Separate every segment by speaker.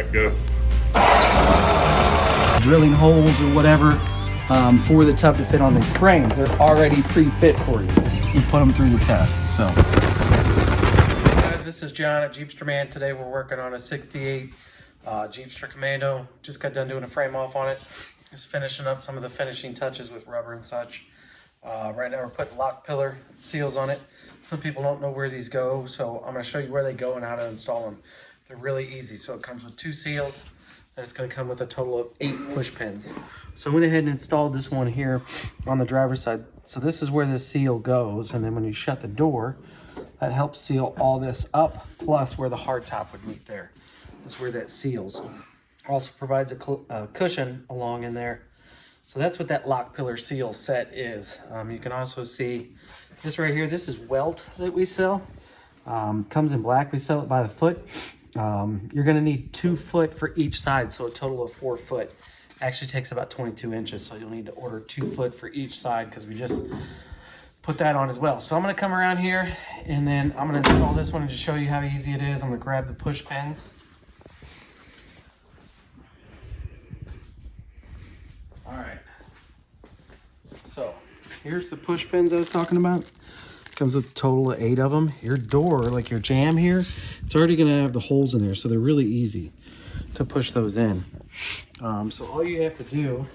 Speaker 1: right, go.
Speaker 2: Drilling holes or whatever for the tub to fit on these frames. They're already pre-fit for you. You put them through the test. So, hey guys, this is John at Jeepster Man. Today we're working on a 68 Jeepster Commando. Just got done doing a frame off on it. Just finishing up some of the finishing touches with rubber and such. Right now we're putting lock pillar seals on it. Some people don't know where these go, so I'm going to show you where they go and how to install them. They're really easy. So it comes with 2 seals, and it's going to come with a total of 8 push pins. So I went ahead and installed this one here on the driver's side. So this is where this seal goes, and then when you shut the door, that helps seal all this up, plus where the hardtop would meet there. That's where that seals. Also provides a cushion along in there. So that's what that lock pillar seal set is. You can also see this right here. This is welt that we sell. Comes in black. We sell it by the foot. You're going to need 2 foot for each side, so a total of 4 foot. Actually takes about 22 inches, so you'll need to order 2 foot for each side because we just put that on as well. So I'm going to come around here, and then I'm going to install this one and just show you how easy it is. I'm going to grab the push pins. All right. So here's the push pins I was talking about. Comes with a total of 8 of them. Your door, like your jamb here, it's already going to have the holes in there, so they're really easy to push those in. So all you have to do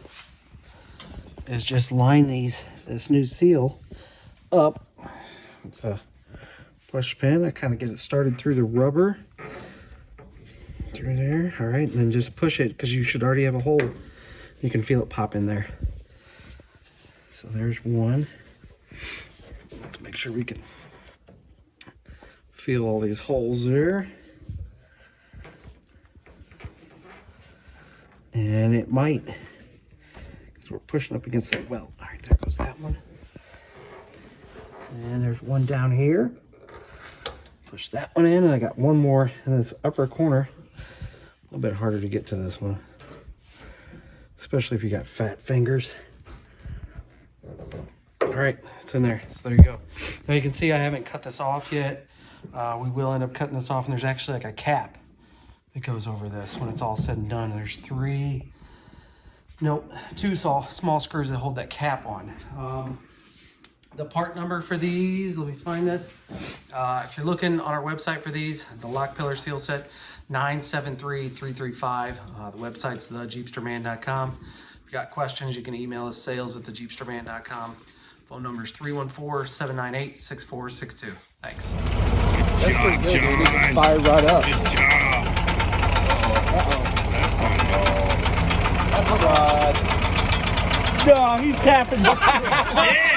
Speaker 2: is just line this new seal up. It's a push pin. I kind of get it started through the rubber through there. All right, and then just push it because you should already have a hole. You can feel it pop in there. So there's one. Let's make sure we can feel all these holes there. And it might, because we're pushing up against that welt. All right, there goes that one. And there's one down here. Push that one in, and I got one more in this upper corner. A little bit harder to get to this one, especially if you got fat fingers. All right, it's in there. So there you go. Now you can see I haven't cut this off yet. We will end up cutting this off, and there's actually like a cap that goes over this when it's all said and done. There's 2 small screws that hold that cap on. The part number for these, let me find this. If you're looking on our website for these, the lock pillar seal set, 973335. The website's thejeepsterman.com. If you got questions, you can email us, sales@thejeepsterman.com. Phone number is 314-798-6462. Thanks.
Speaker 1: Good job,
Speaker 2: Good,
Speaker 1: John.
Speaker 2: dude. It just fired right up.
Speaker 1: Good job. That's not
Speaker 2: That's a rod. No, he's tapping.
Speaker 1: Yeah.